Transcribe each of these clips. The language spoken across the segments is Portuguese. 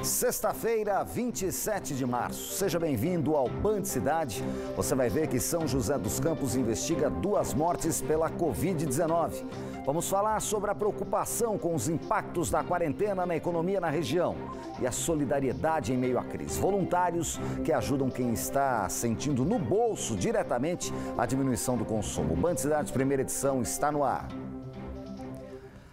Sexta-feira, 27 de março. Seja bem-vindo ao Band Cidade. Você vai ver que São José dos Campos investiga 2 mortes pela Covid-19. Vamos falar sobre a preocupação com os impactos da quarentena na economia na região e a solidariedade em meio à crise. Voluntários que ajudam quem está sentindo no bolso diretamente a diminuição do consumo. O Band Cidade, primeira edição, está no ar.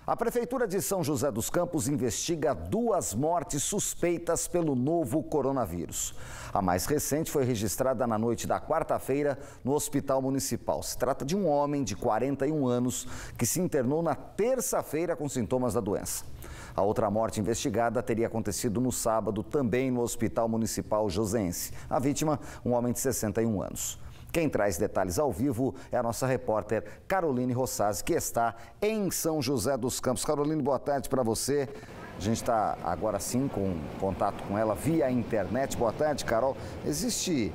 A Prefeitura de São José dos Campos investiga 2 mortes suspeitas pelo novo coronavírus. A mais recente foi registrada na noite da quarta-feira no Hospital Municipal. Se trata de um homem de 41 anos que se internou na terça-feira com sintomas da doença. A outra morte investigada teria acontecido no sábado, também no Hospital Municipal Josense. A vítima, um homem de 61 anos. Quem traz detalhes ao vivo é a nossa repórter Caroline Rossazzi, que está em São José dos Campos. Caroline, boa tarde para você. A gente está agora sim com contato com ela via internet. Boa tarde, Carol. Existe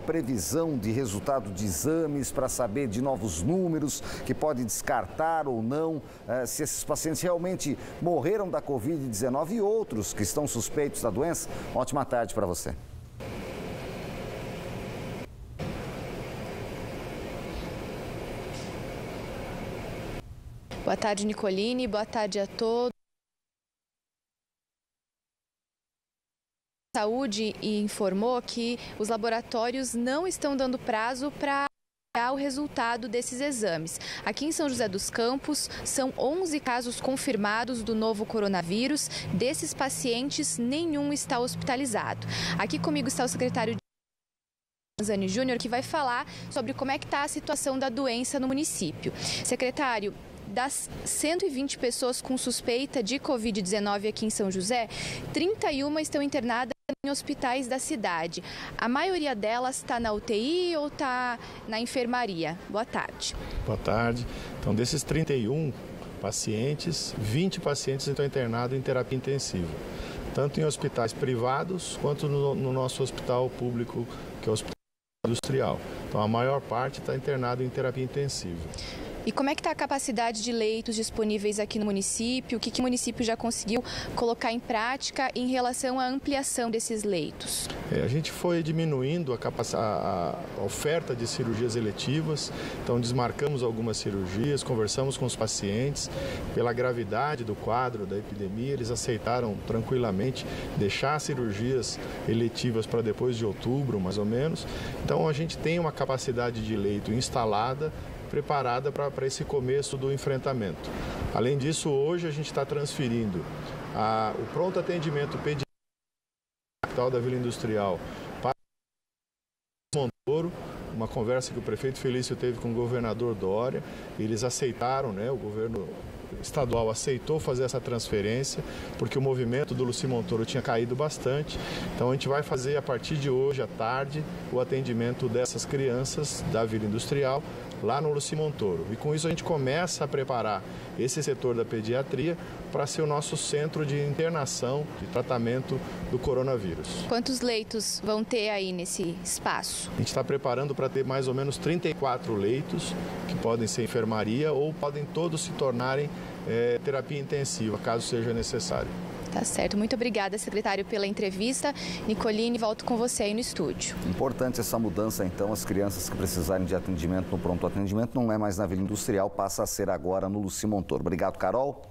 previsão de resultado de exames para saber de novos números que pode descartar ou não se esses pacientes realmente morreram da Covid-19 e outros que estão suspeitos da doença? Ótima tarde para você. Boa tarde, Nicoline. Boa tarde a todos. A saúde informou que os laboratórios não estão dando prazo para o resultado desses exames. Aqui em São José dos Campos, são 11 casos confirmados do novo coronavírus. Desses pacientes, nenhum está hospitalizado. Aqui comigo está o secretário Zani Júnior, que vai falar sobre como é que está a situação da doença no município. Secretário, das 120 pessoas com suspeita de Covid-19 aqui em São José, 31 estão internadas em hospitais da cidade. A maioria delas está na UTI ou está na enfermaria? Boa tarde. Boa tarde. Então, desses 31 pacientes, 20 pacientes estão internados em terapia intensiva, tanto em hospitais privados quanto no nosso hospital público, que é o Hospital Industrial. Então, a maior parte está internado em terapia intensiva. E como é que está a capacidade de leitos disponíveis aqui no município? O que o município já conseguiu colocar em prática em relação à ampliação desses leitos? A gente foi diminuindo a oferta de cirurgias eletivas, então desmarcamos algumas cirurgias, conversamos com os pacientes. Pela gravidade do quadro da epidemia, eles aceitaram tranquilamente deixar cirurgias eletivas para depois de outubro, mais ou menos. Então a gente tem uma capacidade de leito instalada, preparada para esse começo do enfrentamento. Além disso, hoje a gente está transferindo o pronto atendimento pediátrico da Vila Industrial para Montoro, uma conversa que o prefeito Felício teve com o governador Dória. Eles aceitaram, o governo estadual aceitou fazer essa transferência, porque o movimento do Luci Montoro tinha caído bastante. Então a gente vai fazer a partir de hoje à tarde o atendimento dessas crianças da Vila Industrial lá no Luci Montoro. E com isso a gente começa a preparar esse setor da pediatria para ser o nosso centro de internação, de tratamento do coronavírus. Quantos leitos vão ter aí nesse espaço? A gente está preparando para ter mais ou menos 34 leitos, que podem ser enfermaria ou podem todos se tornarem terapia intensiva, caso seja necessário. Tá certo. Muito obrigada, secretário, pela entrevista. Nicoline, volto com você aí no estúdio. Importante essa mudança, então. As crianças que precisarem de atendimento no pronto atendimento não é mais na Vila Industrial, passa a ser agora no Luci Montoro. Obrigado, Carol.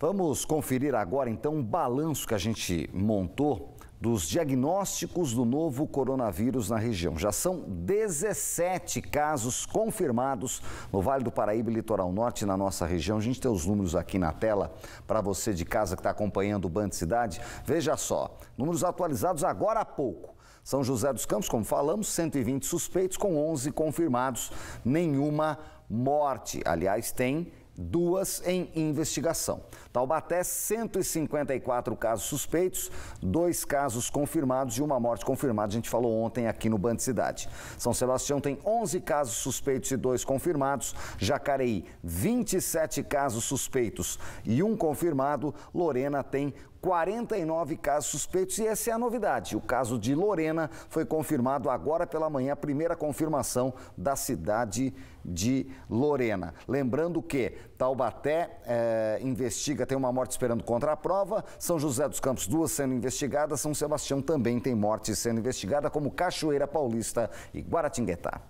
Vamos conferir agora, então, um balanço que a gente montou dos diagnósticos do novo coronavírus na região. Já são 17 casos confirmados no Vale do Paraíba e Litoral Norte, na nossa região. A gente tem os números aqui na tela para você de casa que está acompanhando o Band Cidade. Veja só, números atualizados agora há pouco. São José dos Campos, como falamos, 120 suspeitos com 11 confirmados, nenhuma morte. Aliás, tem 2 em investigação. Taubaté, 154 casos suspeitos, 2 casos confirmados e 1 morte confirmada. A gente falou ontem aqui no Band Cidade. São Sebastião tem 11 casos suspeitos e 2 confirmados. Jacareí, 27 casos suspeitos e 1 confirmado. Lorena tem 49 casos suspeitos e essa é a novidade. O caso de Lorena foi confirmado agora pela manhã, a primeira confirmação da cidade de Lorena. Lembrando que Taubaté tem uma morte esperando contra a prova, São José dos Campos 2 sendo investigadas, São Sebastião também tem morte sendo investigada, como Cachoeira Paulista e Guaratinguetá.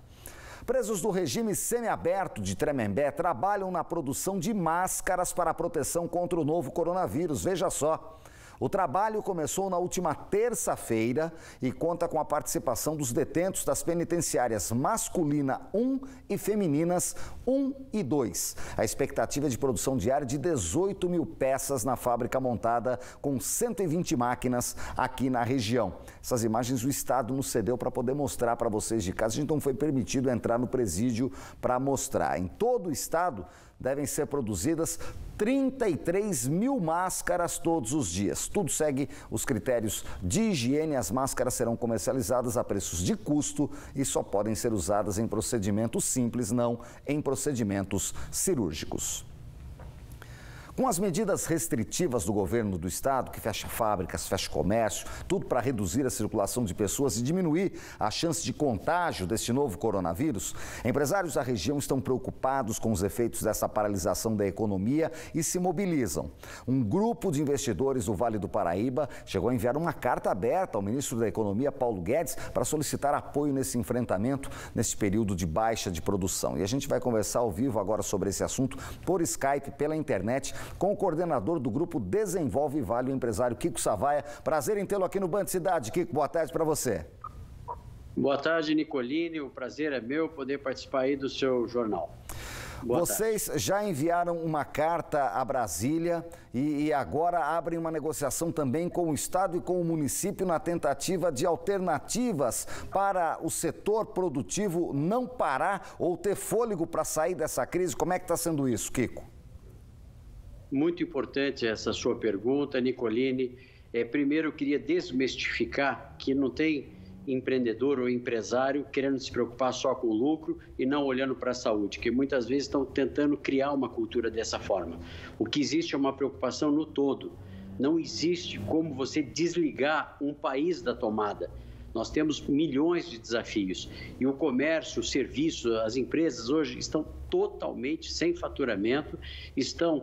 Presos do regime semiaberto de Tremembé trabalham na produção de máscaras para a proteção contra o novo coronavírus. Veja só. O trabalho começou na última terça-feira e conta com a participação dos detentos das penitenciárias masculina 1 e femininas 1 e 2. A expectativa é de produção diária de 18 mil peças na fábrica montada com 120 máquinas aqui na região. Essas imagens o Estado nos cedeu para poder mostrar para vocês de casa. A gente não foi permitido entrar no presídio para mostrar. Em todo o Estado devem ser produzidas 33 mil máscaras todos os dias. Tudo segue os critérios de higiene. As máscaras serão comercializadas a preços de custo e só podem ser usadas em procedimentos simples, não em procedimentos cirúrgicos. Com as medidas restritivas do governo do estado, que fecha fábricas, fecha comércio, tudo para reduzir a circulação de pessoas e diminuir a chance de contágio deste novo coronavírus, empresários da região estão preocupados com os efeitos dessa paralisação da economia e se mobilizam. Um grupo de investidores do Vale do Paraíba chegou a enviar uma carta aberta ao ministro da Economia, Paulo Guedes, para solicitar apoio nesse enfrentamento, nesse período de baixa de produção. E a gente vai conversar ao vivo agora sobre esse assunto por Skype, pela internet, com o coordenador do grupo Desenvolve Vale, o empresário Kiko Savaia. Prazer em tê-lo aqui no Band Cidade. Kiko, boa tarde para você. Boa tarde, Nicolini. O prazer é meu poder participar aí do seu jornal. Vocês já enviaram uma carta a Brasília e agora abrem uma negociação também com o Estado e com o município na tentativa de alternativas para o setor produtivo não parar ou ter fôlego para sair dessa crise. Como é que está sendo isso, Kiko? Muito importante essa sua pergunta, Nicolini. Primeiro, eu queria desmistificar que não tem empreendedor ou empresário querendo se preocupar só com o lucro e não olhando para a saúde, que muitas vezes estão tentando criar uma cultura dessa forma. O que existe é uma preocupação no todo. Não existe como você desligar um país da tomada. Nós temos milhões de desafios e o comércio, o serviço, as empresas hoje estão totalmente sem faturamento, estão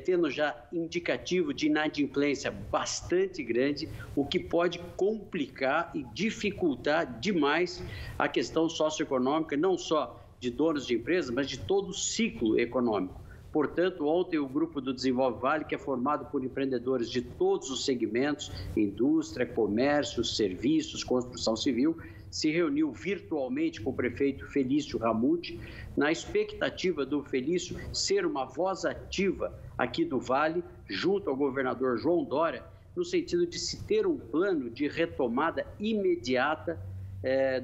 tendo já indicativo de inadimplência bastante grande, o que pode complicar e dificultar demais a questão socioeconômica, não só de donos de empresas, mas de todo o ciclo econômico. Portanto, ontem o grupo do Desenvolve Vale, que é formado por empreendedores de todos os segmentos, indústria, comércio, serviços, construção civil, se reuniu virtualmente com o prefeito Felício Ramute, na expectativa do Felício ser uma voz ativa aqui do Vale, junto ao governador João Dória, no sentido de se ter um plano de retomada imediata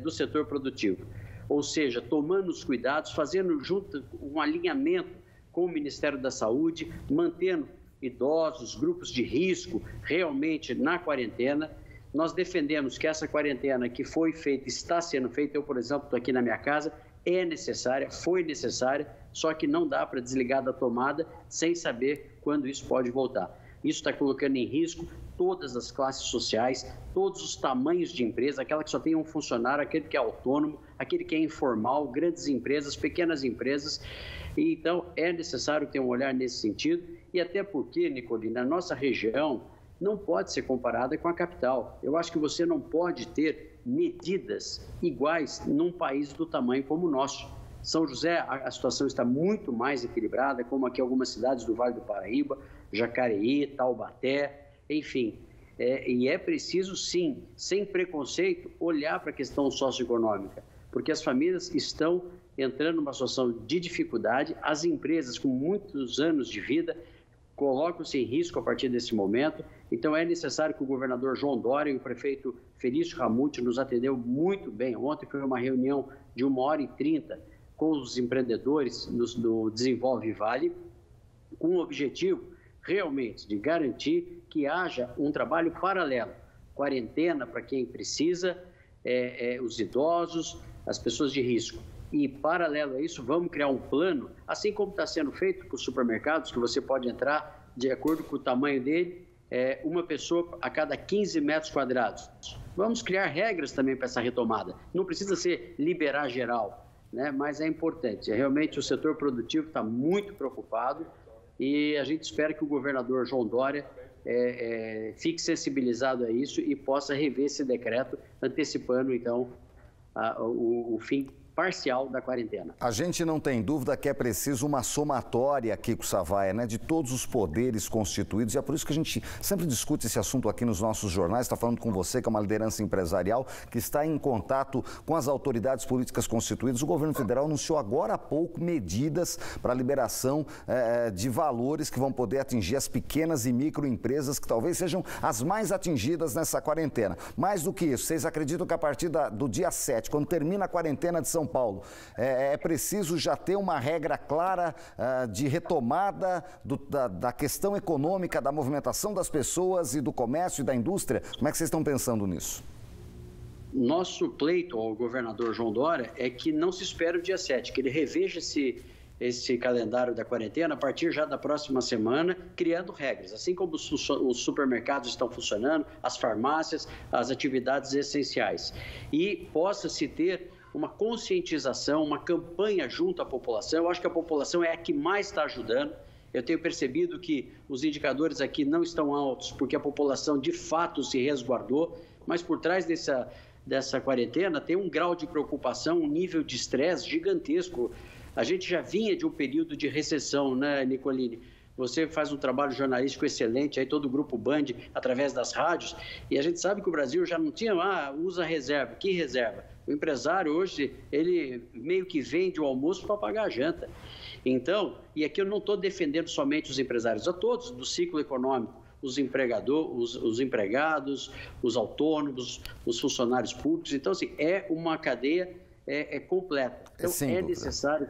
do setor produtivo. Ou seja, tomando os cuidados, fazendo junto um alinhamento com o Ministério da Saúde, mantendo idosos, grupos de risco realmente na quarentena. Nós defendemos que essa quarentena que foi feita, está sendo feita, eu, por exemplo, estou aqui na minha casa, é necessária, foi necessária, só que não dá para desligar da tomada sem saber quando isso pode voltar. Isso está colocando em risco todas as classes sociais, todos os tamanhos de empresa, aquela que só tem um funcionário, aquele que é autônomo, aquele que é informal, grandes empresas, pequenas empresas. E, então, é necessário ter um olhar nesse sentido e até porque, Nicolina, a nossa região não pode ser comparada com a capital. Eu acho que você não pode ter medidas iguais num país do tamanho como o nosso. São José, a situação está muito mais equilibrada, como aqui algumas cidades do Vale do Paraíba, Jacareí, Taubaté, enfim. E é preciso, sim, sem preconceito, olhar para a questão socioeconômica, porque as famílias estão entrando numa situação de dificuldade, as empresas com muitos anos de vida colocam-se em risco a partir desse momento. Então, é necessário que o governador João Dória e o prefeito Felício Ramute nos atendeu muito bem. Ontem foi uma reunião de 1h30 com os empreendedores do Desenvolve Vale, com o objetivo realmente de garantir que haja um trabalho paralelo. Quarentena para quem precisa, os idosos, as pessoas de risco. E, paralelo a isso, vamos criar um plano, assim como está sendo feito para os supermercados, que você pode entrar de acordo com o tamanho dele, uma pessoa a cada 15 metros quadrados. Vamos criar regras também para essa retomada. Não precisa ser liberar geral, né? Mas é importante. Realmente o setor produtivo está muito preocupado e a gente espera que o governador João Dória fique sensibilizado a isso e possa rever esse decreto, antecipando, então, o fim parcial da quarentena. A gente não tem dúvida que é preciso uma somatória, Kiko Savaia, né, de todos os poderes constituídos, e é por isso que a gente sempre discute esse assunto aqui nos nossos jornais. Está falando com você, que é uma liderança empresarial, que está em contato com as autoridades políticas constituídas. O governo federal anunciou agora há pouco medidas para a liberação de valores que vão poder atingir as pequenas e microempresas, que talvez sejam as mais atingidas nessa quarentena. Mais do que isso, vocês acreditam que a partir do dia 7, quando termina a quarentena de São Paulo, é preciso já ter uma regra clara de retomada da questão econômica, da movimentação das pessoas e do comércio e da indústria? Como é que vocês estão pensando nisso? Nosso pleito ao governador João Dória é que não se espere o dia 7, que ele reveja esse calendário da quarentena a partir já da próxima semana, criando regras. Assim como os supermercados estão funcionando, as farmácias, as atividades essenciais. E possa-se ter uma conscientização, uma campanha junto à população. Eu acho que a população é a que mais está ajudando. Eu tenho percebido que os indicadores aqui não estão altos, porque a população de fato se resguardou, mas por trás dessa quarentena tem um grau de preocupação, um nível de estresse gigantesco. A gente já vinha de um período de recessão, né, Nicolini? Você faz um trabalho jornalístico excelente, aí todo o Grupo Band, através das rádios, e a gente sabe que o Brasil já não tinha, usa reserva. Que reserva? O empresário hoje, ele meio que vende o almoço para pagar a janta. Então, e aqui eu não estou defendendo somente os empresários, a todos do ciclo econômico, os empregados, os autônomos, os funcionários públicos. Então, assim, é uma cadeia completa. Então, é necessário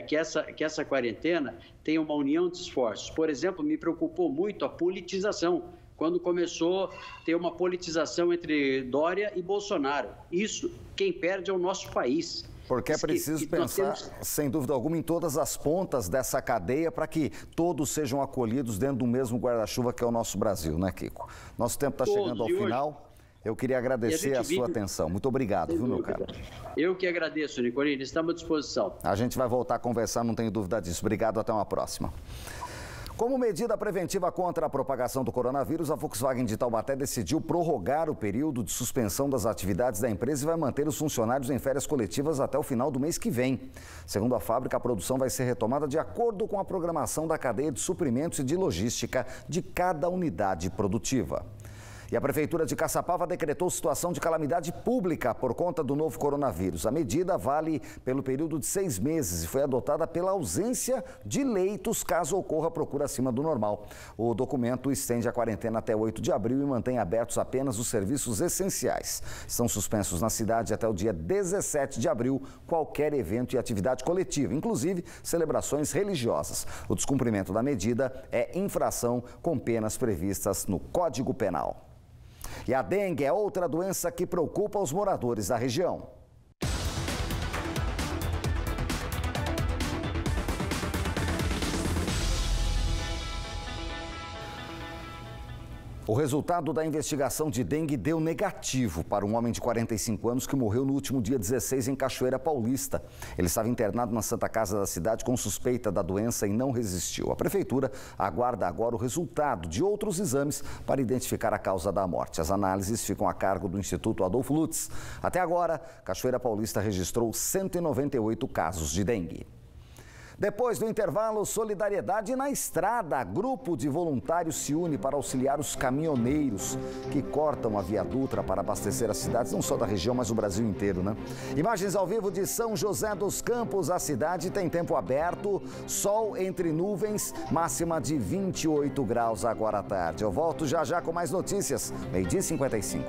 que essa quarentena tenha uma união de esforços. Por exemplo, me preocupou muito a politização, quando começou a ter uma politização entre Dória e Bolsonaro. Isso, quem perde é o nosso país. Porque é preciso pensar, sem dúvida alguma, em todas as pontas dessa cadeia para que todos sejam acolhidos dentro do mesmo guarda-chuva que é o nosso Brasil, né, Kiko? Nosso tempo está chegando ao final. Eu queria agradecer a sua atenção. Muito obrigado, viu, meu caro? Eu que agradeço, Nicolini. Estamos à disposição. A gente vai voltar a conversar, não tenho dúvida disso. Obrigado, até uma próxima. Como medida preventiva contra a propagação do coronavírus, a Volkswagen de Taubaté decidiu prorrogar o período de suspensão das atividades da empresa e vai manter os funcionários em férias coletivas até o final do mês que vem. Segundo a fábrica, a produção vai ser retomada de acordo com a programação da cadeia de suprimentos e de logística de cada unidade produtiva. E a Prefeitura de Caçapava decretou situação de calamidade pública por conta do novo coronavírus. A medida vale pelo período de 6 meses e foi adotada pela ausência de leitos caso ocorra procura acima do normal. O documento estende a quarentena até 8 de abril e mantém abertos apenas os serviços essenciais. Estão suspensos na cidade até o dia 17 de abril qualquer evento e atividade coletiva, inclusive celebrações religiosas. O descumprimento da medida é infração com penas previstas no Código Penal. E a dengue é outra doença que preocupa os moradores da região. O resultado da investigação de dengue deu negativo para um homem de 45 anos que morreu no último dia 16 em Cachoeira Paulista. Ele estava internado na Santa Casa da cidade com suspeita da doença e não resistiu. A prefeitura aguarda agora o resultado de outros exames para identificar a causa da morte. As análises ficam a cargo do Instituto Adolfo Lutz. Até agora, Cachoeira Paulista registrou 198 casos de dengue. Depois do intervalo, solidariedade na estrada. Grupo de voluntários se une para auxiliar os caminhoneiros que cortam a Via Dutra para abastecer as cidades, não só da região, mas o Brasil inteiro, né? Imagens ao vivo de São José dos Campos. A cidade tem tempo aberto, sol entre nuvens, máxima de 28 graus agora à tarde. Eu volto já já com mais notícias. 12h55.